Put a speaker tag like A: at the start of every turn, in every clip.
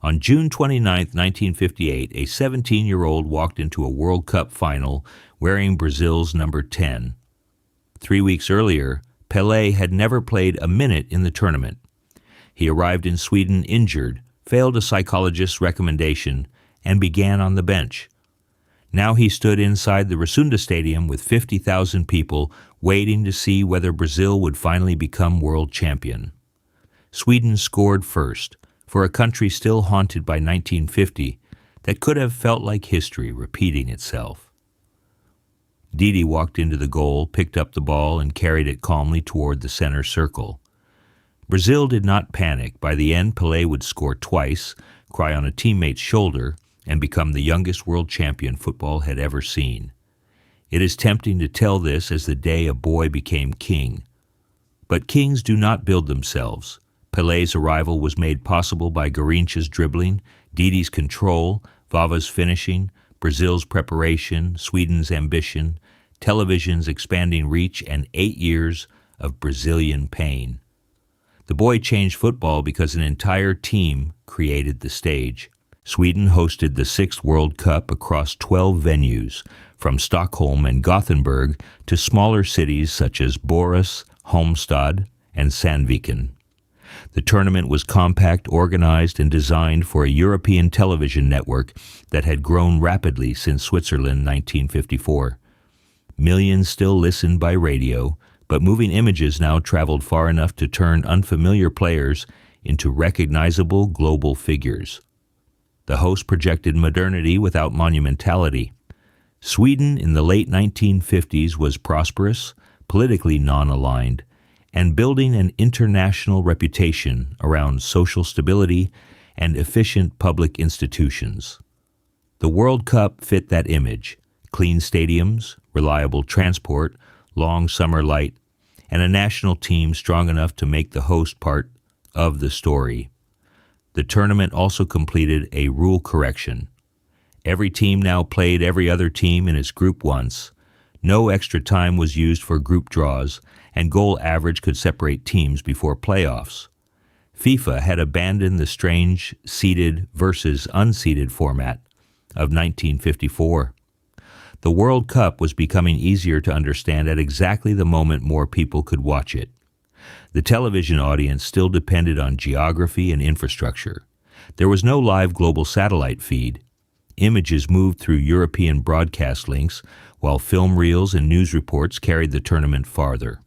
A: On June 29, 1958, a 17-year-old walked into a World Cup final wearing Brazil's number 10. 3 weeks earlier, Pelé had never played a minute in the tournament. He arrived in Sweden injured, failed a psychologist's recommendation, and began on the bench. Now he stood inside the Rosunda Stadium with 50,000 people waiting to see whether Brazil would finally become world champion. Sweden scored first, for a country still haunted by 1950 that could have felt like history repeating itself. Didi walked into the goal, picked up the ball, and carried it calmly toward the center circle. Brazil did not panic. By the end, Pelé would score twice, cry on a teammate's shoulder, and become the youngest world champion football had ever seen. It is tempting to tell this as the day a boy became king. But kings do not build themselves. Pelé's arrival was made possible by Garrincha's dribbling, Didi's control, Vava's finishing, Brazil's preparation, Sweden's ambition, television's expanding reach, and 8 years of Brazilian pain. The boy changed football because an entire team created the stage. Sweden hosted the 6th World Cup across 12 venues, from Stockholm and Gothenburg to smaller cities such as Borås, Halmstad, and Sandviken. The tournament was compact, organized, and designed for a European television network that had grown rapidly since Switzerland 1954. Millions still listened by radio, but moving images now traveled far enough to turn unfamiliar players into recognizable global figures. The host projected modernity without monumentality. Sweden in the late 1950s was prosperous, politically non-aligned, and building an international reputation around social stability and efficient public institutions. The World Cup fit that image: clean stadiums, reliable transport, long summer light, and a national team strong enough to make the host part of the story. The tournament also completed a rule correction. Every team now played every other team in its group once. No extra time was used for group draws, and goal average could separate teams before playoffs. FIFA had abandoned the strange seeded versus unseeded format of 1954. The World Cup was becoming easier to understand at exactly the moment more people could watch it. The television audience still depended on geography and infrastructure. There was no live global satellite feed. Images moved through European broadcast links, while film reels and news reports carried the tournament farther.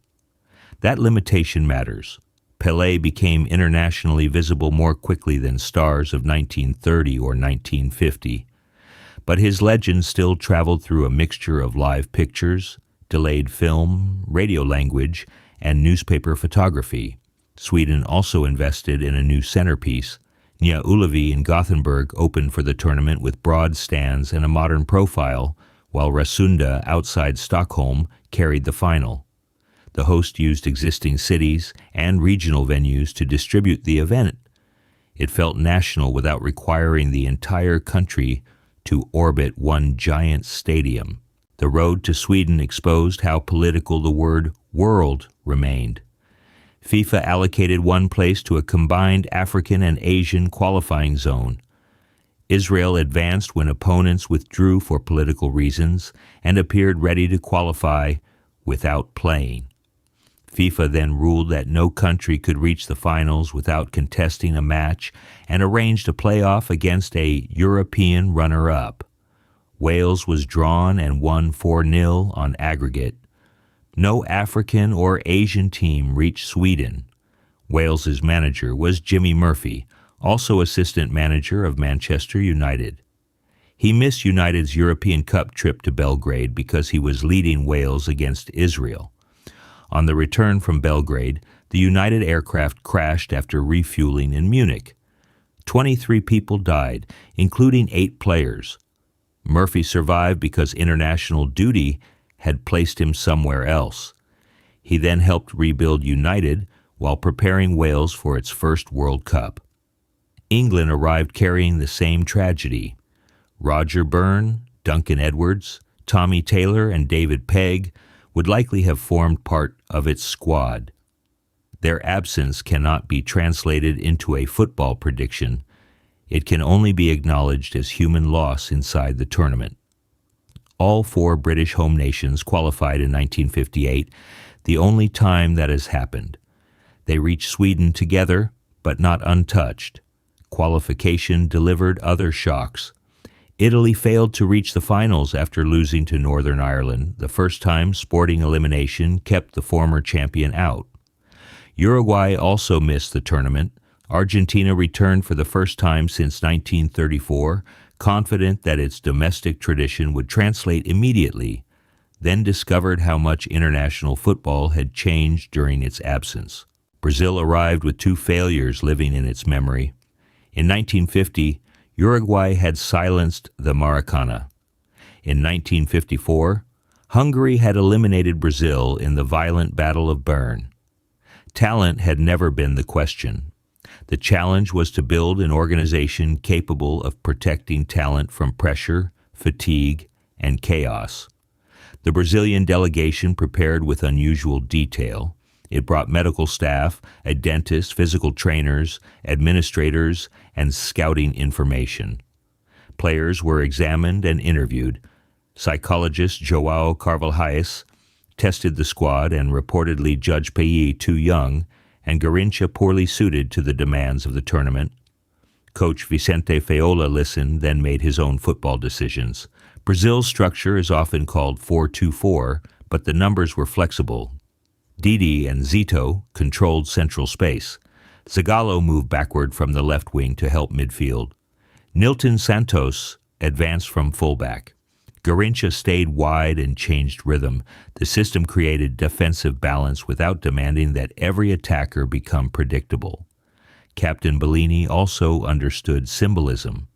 A: That limitation matters. Pelé became internationally visible more quickly than stars of 1930 or 1950. But his legend still traveled through a mixture of live pictures, delayed film, radio language, and newspaper photography. Sweden also invested in a new centerpiece. Nya Ullevi in Gothenburg opened for the tournament with broad stands and a modern profile, while Rosunda outside Stockholm carried the final. The host used existing cities and regional venues to distribute the event. It felt national without requiring the entire country to orbit one giant stadium. The road to Sweden exposed how political the word world remained. FIFA allocated one place to a combined African and Asian qualifying zone. Israel advanced when opponents withdrew for political reasons and appeared ready to qualify without playing. FIFA then ruled that no country could reach the finals without contesting a match and arranged a playoff against a European runner-up. Wales was drawn and won 4-0 on aggregate. No African or Asian team reached Sweden. Wales's manager was Jimmy Murphy, also assistant manager of Manchester United. He missed United's European Cup trip to Belgrade because he was leading Wales against Israel. On the return from Belgrade, the United aircraft crashed after refueling in Munich. 23 people died, including 8 players. Murphy survived because international duty had placed him somewhere else. He then helped rebuild United while preparing Wales for its first World Cup. England arrived carrying the same tragedy. Roger Byrne, Duncan Edwards, Tommy Taylor, and David Pegg would likely have formed part of its squad. Their absence cannot be translated into a football prediction. It can only be acknowledged as human loss inside the tournament. All 4 British home nations qualified in 1958, the only time that has happened. They reached Sweden together, but not untouched. Qualification delivered other shocks. Italy failed to reach the finals after losing to Northern Ireland, the first time sporting elimination kept the former champion out. Uruguay also missed the tournament. Argentina returned for the first time since 1934, confident that its domestic tradition would translate immediately, then discovered how much international football had changed during its absence. Brazil arrived with 2 failures living in its memory. In 1950, Uruguay had silenced the Maracana. In 1954, Hungary had eliminated Brazil in the violent Battle of Bern. Talent had never been the question. The challenge was to build an organization capable of protecting talent from pressure, fatigue, and chaos. The Brazilian delegation prepared with unusual detail. It brought medical staff, a dentist, physical trainers, administrators, and scouting information. Players were examined and interviewed. Psychologist João Carvalhais tested the squad and reportedly judged Pele too young and Garrincha poorly suited to the demands of the tournament. Coach Vicente Feola listened, then made his own football decisions. Brazil's structure is often called 4-2-4, but the numbers were flexible. Didi and Zito controlled central space. Zagallo moved backward from the left wing to help midfield. Nilton Santos advanced from fullback. Garrincha stayed wide and changed rhythm. The system created defensive balance without demanding that every attacker become predictable. Captain Bellini also understood symbolism.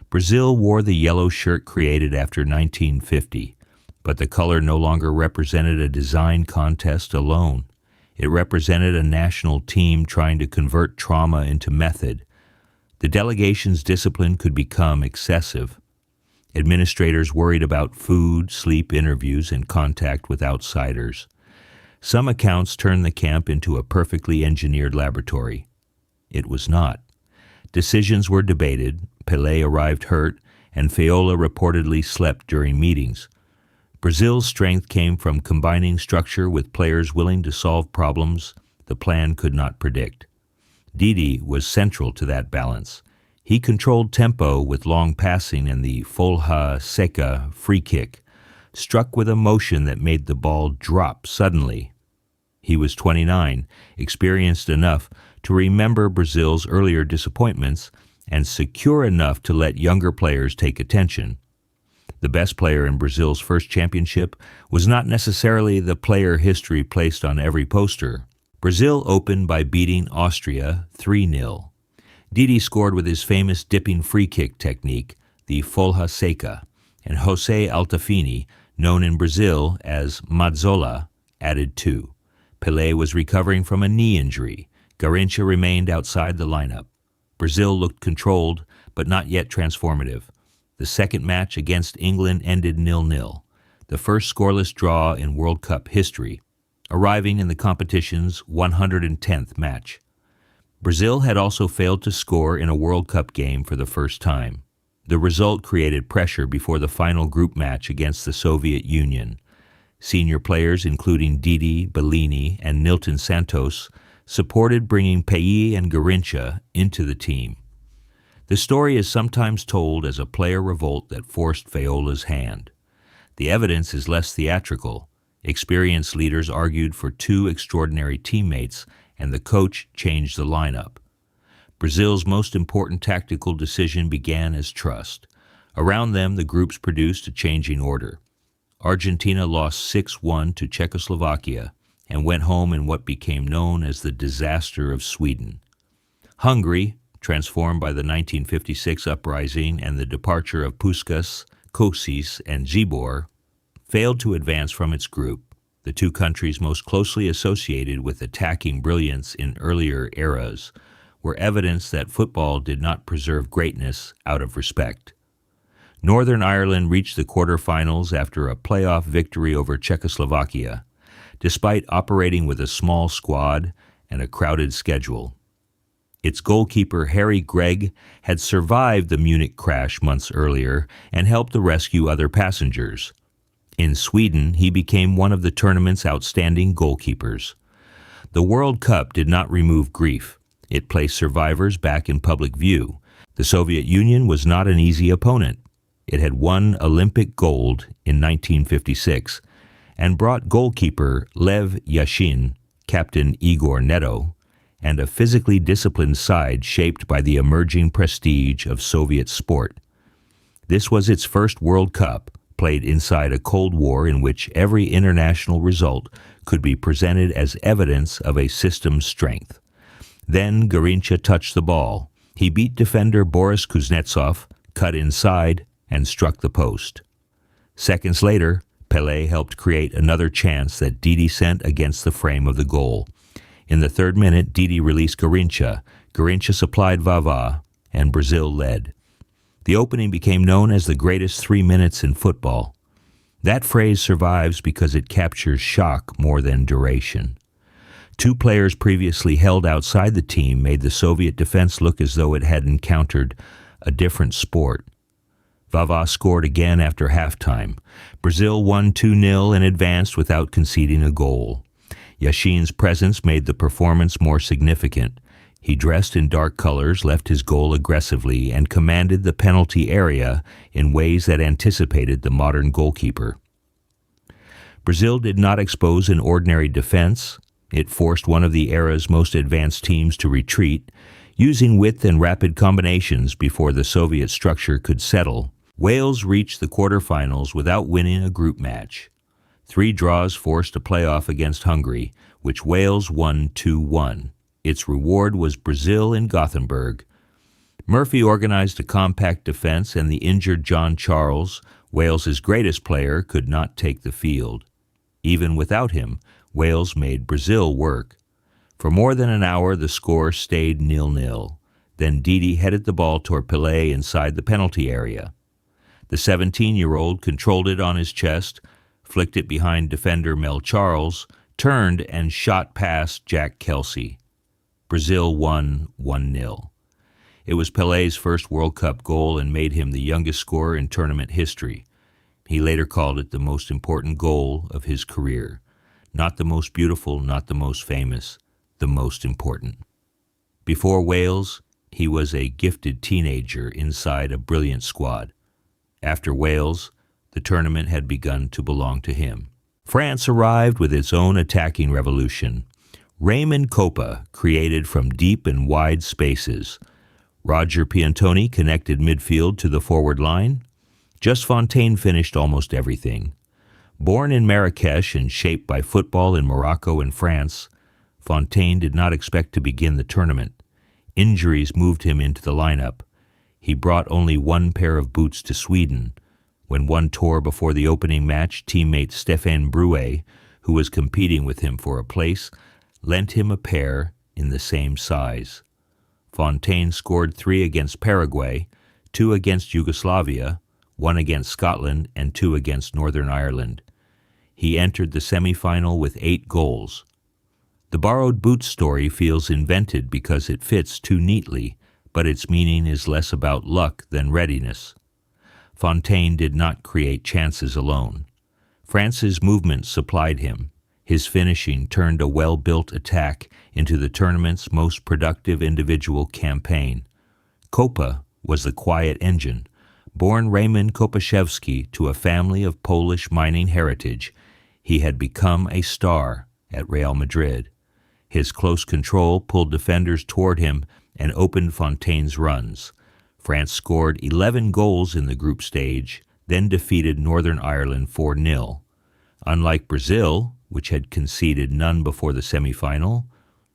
A: Brazil wore the yellow shirt created after 1950, but the color no longer represented a design contest alone. It represented a national team trying to convert trauma into method. The delegation's discipline could become excessive. Administrators worried about food, sleep, interviews, and contact with outsiders. Some accounts turned the camp into a perfectly engineered laboratory. It was not. Decisions were debated, Pele arrived hurt, and Feola reportedly slept during meetings. Brazil's strength came from combining structure with players willing to solve problems the plan could not predict. Didi was central to that balance. He controlled tempo with long passing and the folha seca free kick, struck with a motion that made the ball drop suddenly. He was 29, experienced enough to remember Brazil's earlier disappointments and secure enough to let younger players take attention. The best player in Brazil's first championship was not necessarily the player history placed on every poster. Brazil opened by beating Austria 3-0. Didi scored with his famous dipping free kick technique, the folha seca, and José Altafini, known in Brazil as Mazzola, added 2. Pelé was recovering from a knee injury. Garrincha remained outside the lineup. Brazil looked controlled, but not yet transformative. The second match against England ended 0-0, the first scoreless draw in World Cup history, arriving in the competition's 110th match. Brazil had also failed to score in a World Cup game for the first time. The result created pressure before the final group match against the Soviet Union. Senior players, including Didi, Bellini, and Nilton Santos, supported bringing Pele and Garrincha into the team. The story is sometimes told as a player revolt that forced Feola's hand. The evidence is less theatrical. Experienced leaders argued for 2 extraordinary teammates, and the coach changed the lineup. Brazil's most important tactical decision began as trust. Around them, the groups produced a changing order. Argentina lost 6-1 to Czechoslovakia and went home in what became known as the disaster of Sweden. Hungary, transformed by the 1956 uprising and the departure of Puskás, Kocsis, and Zibor, failed to advance from its group. The 2 countries most closely associated with attacking brilliance in earlier eras were evidence that football did not preserve greatness out of respect. Northern Ireland reached the quarterfinals after a playoff victory over Czechoslovakia, despite operating with a small squad and a crowded schedule. Its goalkeeper, Harry Gregg, had survived the Munich crash months earlier and helped to rescue other passengers. In Sweden, he became one of the tournament's outstanding goalkeepers. The World Cup did not remove grief. It placed survivors back in public view. The Soviet Union was not an easy opponent. It had won Olympic gold in 1956 and brought goalkeeper Lev Yashin, captain Igor Neto, and a physically disciplined side shaped by the emerging prestige of Soviet sport. This was its first World Cup, played inside a Cold War in which every international result could be presented as evidence of a system's strength. Then Garrincha touched the ball. He beat defender Boris Kuznetsov, cut inside, and struck the post. Seconds later, Pele helped create another chance that Didi sent against the frame of the goal. In the third minute, Didi released Garrincha. Garrincha supplied Vavá, and Brazil led. The opening became known as the greatest 3 minutes in football. That phrase survives because it captures shock more than duration. Two players previously held outside the team made the Soviet defense look as though it had encountered a different sport. Vavá scored again after halftime. Brazil won 2-0 and advanced without conceding a goal. Yashin's presence made the performance more significant. He dressed in dark colors, left his goal aggressively, and commanded the penalty area in ways that anticipated the modern goalkeeper. Brazil did not expose an ordinary defense. It forced one of the era's most advanced teams to retreat, using width and rapid combinations before the Soviet structure could settle. Wales reached the quarterfinals without winning a group match. 3 draws forced a playoff against Hungary, which Wales won 2-1. Its reward was Brazil in Gothenburg. Murphy organized a compact defense, and the injured John Charles, Wales's greatest player, could not take the field. Even without him, Wales made Brazil work. For more than an hour, the score stayed 0-0. Then Didi headed the ball toward Pele inside the penalty area. The 17-year-old controlled it on his chest, flicked it behind defender Mel Charles, turned and shot past Jack Kelsey. Brazil won 1-0. It was Pelé's first World Cup goal and made him the youngest scorer in tournament history. He later called it the most important goal of his career. Not the most beautiful, not the most famous, the most important. Before Wales, he was a gifted teenager inside a brilliant squad. After Wales, the tournament had begun to belong to him. France arrived with its own attacking revolution. Raymond Kopa created from deep and wide spaces. Roger Piantoni connected midfield to the forward line. Just Fontaine finished almost everything. Born in Marrakesh and shaped by football in Morocco and France, Fontaine did not expect to begin the tournament. Injuries moved him into the lineup. He brought only one pair of boots to Sweden. When one tore before the opening match, teammate Stéphane Brouet, who was competing with him for a place, lent him a pair in the same size. Fontaine scored 3 against Paraguay, 2 against Yugoslavia, 1 against Scotland, and 2 against Northern Ireland. He entered the semi-final with 8 goals. The borrowed boots story feels invented because it fits too neatly, but its meaning is less about luck than readiness. Fontaine did not create chances alone. France's movement supplied him. His finishing turned a well-built attack into the tournament's most productive individual campaign. Kopa was the quiet engine. Born Raymond Kopaszewski to a family of Polish mining heritage, he had become a star at Real Madrid. His close control pulled defenders toward him and opened Fontaine's runs. France scored 11 goals in the group stage, then defeated Northern Ireland 4-0. Unlike Brazil, which had conceded none before the semi-final,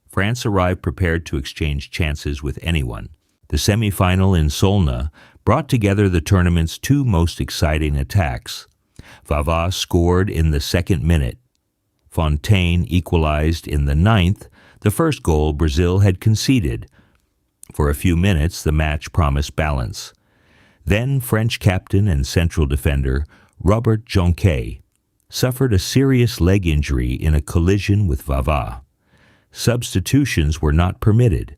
A: France arrived prepared to exchange chances with anyone. The semi-final in Solna brought together the tournament's 2 most exciting attacks. Vavá scored in the 2nd minute. Fontaine equalized in the 9th, the first goal Brazil had conceded. For a few minutes, the match promised balance. Then French captain and central defender Robert Jonquet suffered a serious leg injury in a collision with Vavá. Substitutions were not permitted.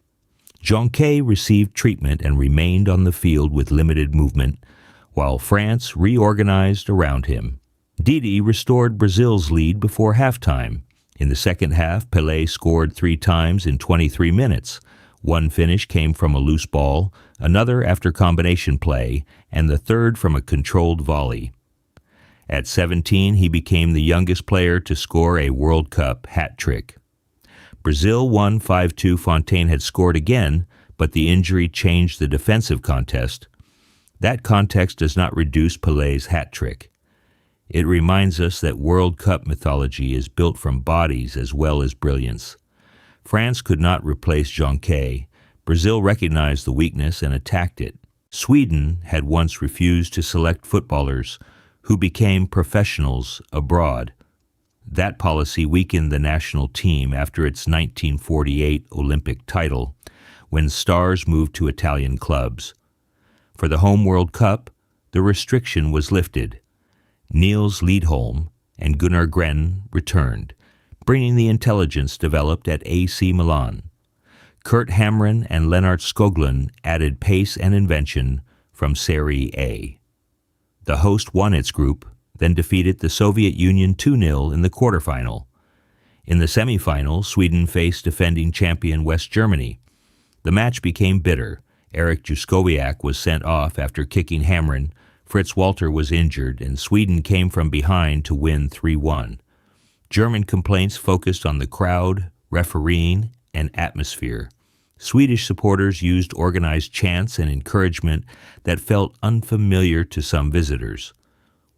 A: Jonquet received treatment and remained on the field with limited movement, while France reorganized around him. Didi restored Brazil's lead before halftime. In the second half, Pelé scored 3 times in 23 minutes. One finish came from a loose ball, another after combination play, and the third from a controlled volley. At 17, he became the youngest player to score a World Cup hat trick. Brazil won 5-2. Fontaine had scored again, but the injury changed the defensive contest. That context does not reduce Pelé's hat trick. It reminds us that World Cup mythology is built from bodies as well as brilliance. France could not replace Jonquet. Brazil recognized the weakness and attacked it. Sweden had once refused to select footballers who became professionals abroad. That policy weakened the national team after its 1948 Olympic title, when stars moved to Italian clubs. For the home World Cup, the restriction was lifted. Niels Lidholm and Gunnar Gren returned, bringing the intelligence developed at AC Milan. Kurt Hamren and Lennart Skoglund added pace and invention from Serie A. The host won its group, then defeated the Soviet Union 2-0 in the quarterfinal. In the semifinal, Sweden faced defending champion West Germany. The match became bitter. Erik Juskowiak was sent off after kicking Hamren. Fritz Walter was injured, and Sweden came from behind to win 3-1. German complaints focused on the crowd, refereeing, and atmosphere. Swedish supporters used organized chants and encouragement that felt unfamiliar to some visitors.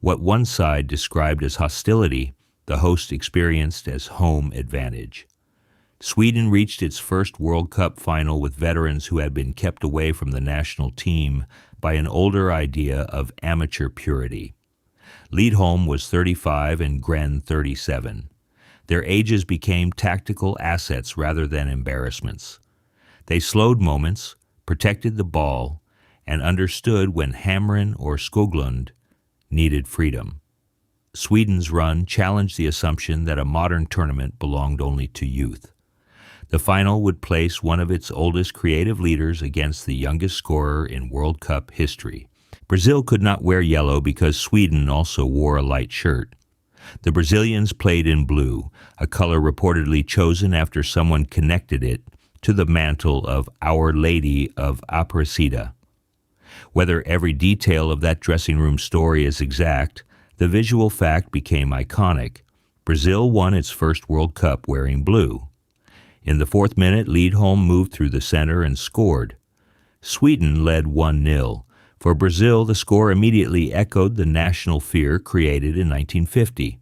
A: What one side described as hostility, the host experienced as home advantage. Sweden reached its first World Cup final with veterans who had been kept away from the national team by an older idea of amateur purity. Lidholm was 35 and Gren 37. Their ages became tactical assets rather than embarrassments. They slowed moments, protected the ball, and understood when Hamren or Skoglund needed freedom. Sweden's run challenged the assumption that a modern tournament belonged only to youth. The final would place one of its oldest creative leaders against the youngest scorer in World Cup history. Brazil could not wear yellow because Sweden also wore a light shirt. The Brazilians played in blue, a color reportedly chosen after someone connected it to the mantle of Our Lady of Aparecida. Whether every detail of that dressing room story is exact, the visual fact became iconic. Brazil won its first World Cup wearing blue. In the 4th minute, Lidholm moved through the center and scored. Sweden led 1-0. For Brazil, the score immediately echoed the national fear created in 1950.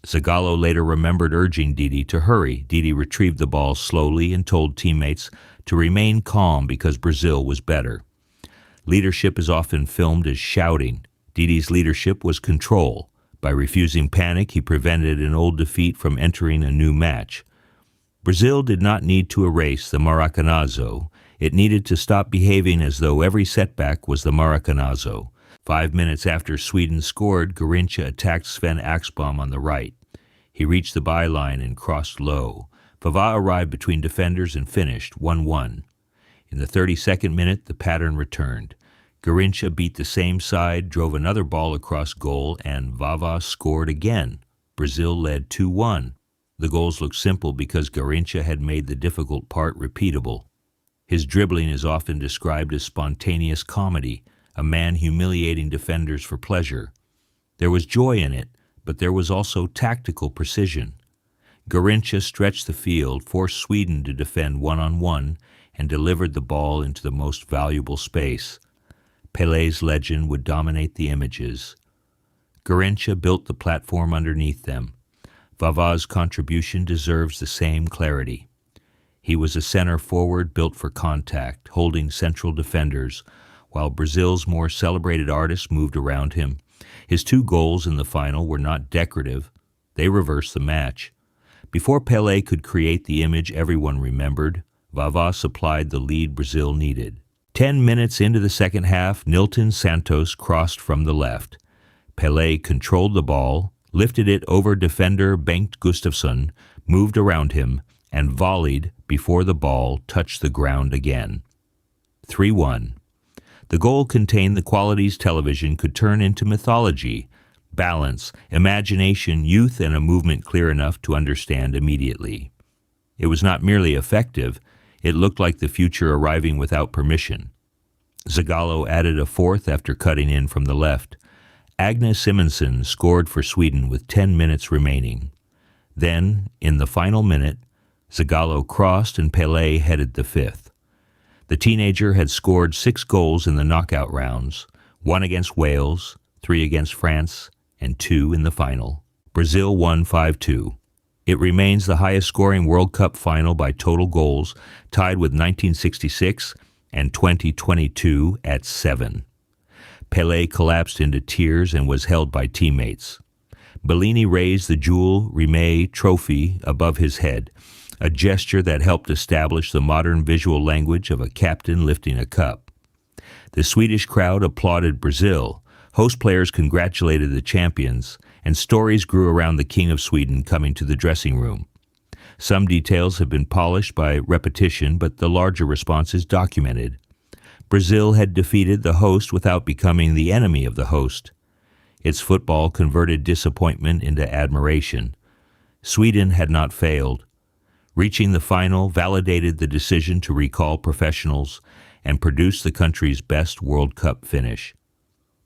A: Zagallo later remembered urging Didi to hurry. Didi retrieved the ball slowly and told teammates to remain calm because Brazil was better. Leadership is often filmed as shouting. Didi's leadership was control. By refusing panic, he prevented an old defeat from entering a new match. Brazil did not need to erase the Maracanazo. It needed to stop behaving as though every setback was the Maracanazo. 5 minutes after Sweden scored, Garrincha attacked Sven Axbom on the right. He reached the byline and crossed low. Vavá arrived between defenders and finished 1-1. In the 32nd minute, the pattern returned. Garrincha beat the same side, drove another ball across goal, and Vavá scored again. Brazil led 2-1. The goals looked simple because Garrincha had made the difficult part repeatable. His dribbling is often described as spontaneous comedy, a man humiliating defenders for pleasure. There was joy in it, but there was also tactical precision. Garrincha stretched the field, forced Sweden to defend one-on-one, and delivered the ball into the most valuable space. Pelé's legend would dominate the images. Garrincha built the platform underneath them. Vavá's contribution deserves the same clarity. He was a center forward built for contact, holding central defenders, while Brazil's more celebrated artists moved around him. His 2 goals in the final were not decorative. They reversed the match. Before Pelé could create the image everyone remembered, Vavá supplied the lead Brazil needed. 10 minutes into the second half, Nilton Santos crossed from the left. Pelé controlled the ball, lifted it over defender Bengt Gustafsson, moved around him, and volleyed before the ball touched the ground again. 3-1. The goal contained the qualities television could turn into mythology: balance, imagination, youth, and a movement clear enough to understand immediately. It was not merely effective, it looked like the future arriving without permission. Zagallo added a fourth after cutting in from the left. Agnes Simonsen scored for Sweden with 10 minutes remaining. Then, in the final minute, Zagallo crossed and Pele headed the fifth. The teenager had scored 6 goals in the knockout rounds, 1 against Wales, 3 against France, and 2 in the final. Brazil won 5-2. It remains the highest-scoring World Cup final by total goals, tied with 1966 and 2022 at 7. Pelé collapsed into tears and was held by teammates. Bellini raised the Jules Rimet trophy above his head, a gesture that helped establish the modern visual language of a captain lifting a cup. The Swedish crowd applauded Brazil, host players congratulated the champions, and stories grew around the King of Sweden coming to the dressing room. Some details have been polished by repetition, but the larger response is documented. Brazil had defeated the host without becoming the enemy of the host. Its football converted disappointment into admiration. Sweden had not failed. Reaching the final validated the decision to recall professionals and produce the country's best World Cup finish.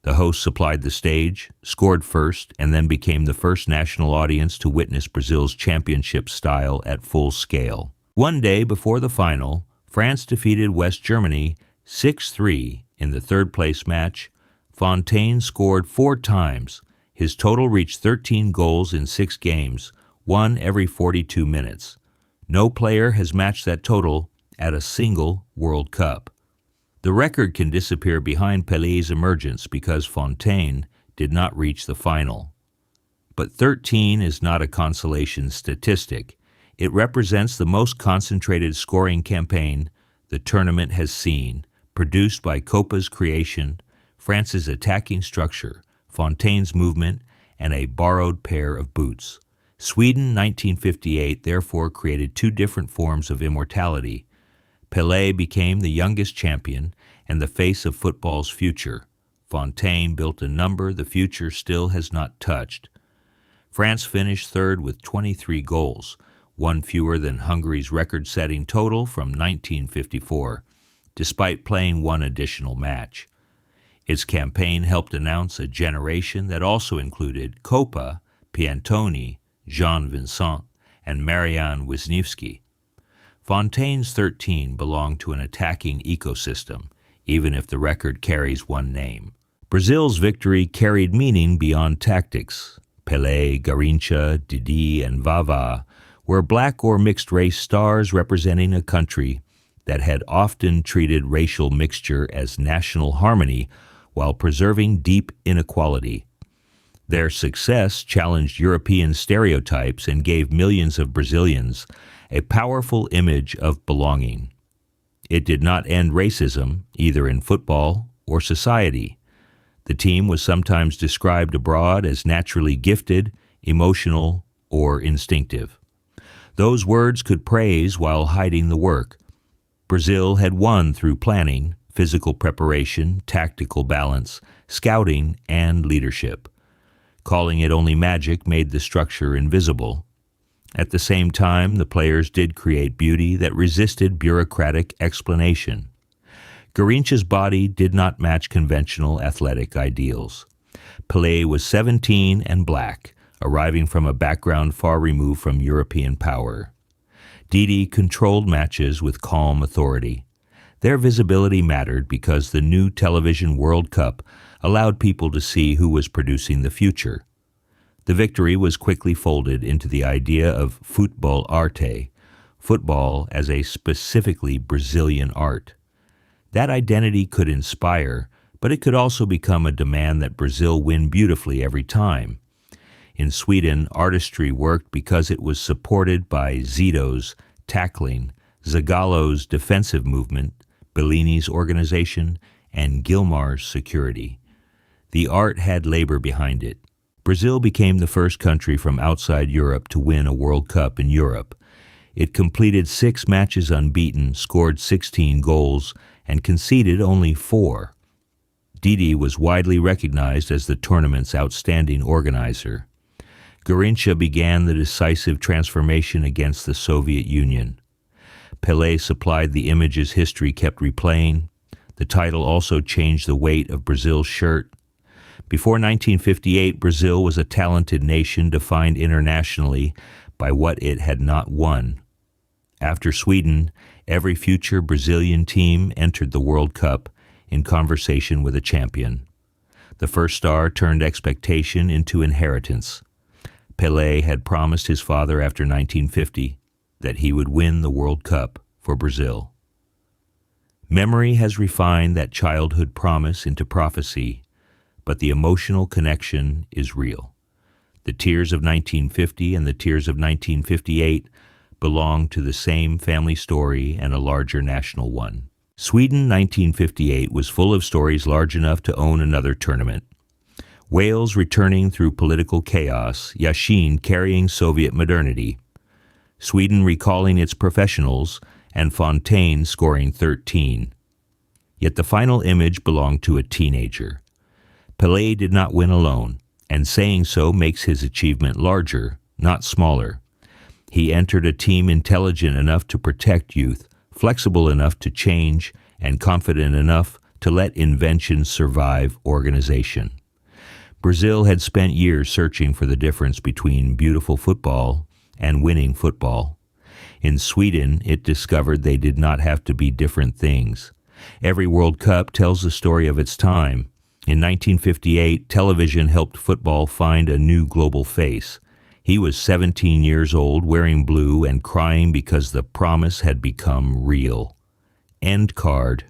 A: The host supplied the stage, scored first, and then became the first national audience to witness Brazil's championship style at full scale. One day before the final, France defeated West Germany 6-3 in the third-place match. Fontaine scored 4 times. His total reached 13 goals in 6 games, 1 every 42 minutes. No player has matched that total at a single World Cup. The record can disappear behind Pelé's emergence because Fontaine did not reach the final. But 13 is not a consolation statistic. It represents the most concentrated scoring campaign the tournament has seen, produced by Copa's creation, France's attacking structure, Fontaine's movement, and a borrowed pair of boots. Sweden 1958 therefore created 2 different forms of immortality. Pelé became the youngest champion and the face of football's future. Fontaine built a number the future still has not touched. France finished third with 23 goals, 1 fewer than Hungary's record-setting total from 1954, despite playing 1 additional match. Its campaign helped announce a generation that also included Copa, Piantoni, Jean Vincent, and Marian Wisniewski. Fontaine's 13 belonged to an attacking ecosystem, even if the record carries 1 name. Brazil's victory carried meaning beyond tactics. Pele, Garrincha, Didi, and Vavá were black or mixed-race stars representing a country that had often treated racial mixture as national harmony while preserving deep inequality. Their success challenged European stereotypes and gave millions of Brazilians a powerful image of belonging. It did not end racism, either in football or society. The team was sometimes described abroad as naturally gifted, emotional, or instinctive. Those words could praise while hiding the work. Brazil had won through planning, physical preparation, tactical balance, scouting, and leadership. Calling it only magic made the structure invisible. At the same time, the players did create beauty that resisted bureaucratic explanation. Garrincha's body did not match conventional athletic ideals. Pelé was 17 and black, arriving from a background far removed from European power. Didi controlled matches with calm authority. Their visibility mattered because the new television World Cup allowed people to see who was producing the future. The victory was quickly folded into the idea of futebol arte, football as a specifically Brazilian art. That identity could inspire, but it could also become a demand that Brazil win beautifully every time. In Sweden, artistry worked because it was supported by Zito's tackling, Zagallo's defensive movement, Bellini's organization, and Gilmar's security. The art had labor behind it. Brazil became the first country from outside Europe to win a World Cup in Europe. It completed 6 matches unbeaten, scored 16 goals, and conceded only 4. Didi was widely recognized as the tournament's outstanding organizer. Garrincha began the decisive transformation against the Soviet Union. Pelé supplied the images history kept replaying. The title also changed the weight of Brazil's shirt. Before 1958, Brazil was a talented nation defined internationally by what it had not won. After Sweden, every future Brazilian team entered the World Cup in conversation with a champion. The first star turned expectation into inheritance. Pelé had promised his father after 1950 that he would win the World Cup for Brazil. Memory has refined that childhood promise into prophecy, but the emotional connection is real. The tears of 1950 and the tears of 1958 belong to the same family story and a larger national one. Sweden 1958 was full of stories large enough to own another tournament. Wales returning through political chaos, Yashin carrying Soviet modernity, Sweden recalling its professionals, and Fontaine scoring 13. Yet the final image belonged to a teenager. Pelé did not win alone, and saying so makes his achievement larger, not smaller. He entered a team intelligent enough to protect youth, flexible enough to change, and confident enough to let invention survive organization. Brazil had spent years searching for the difference between beautiful football and winning football. In Sweden, it discovered they did not have to be different things. Every World Cup tells the story of its time. In 1958, television helped football find a new global face. He was 17 years old, wearing blue, and crying because the promise had become real. End card.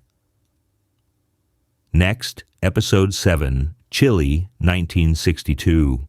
A: Next, Episode 7, Chile, 1962.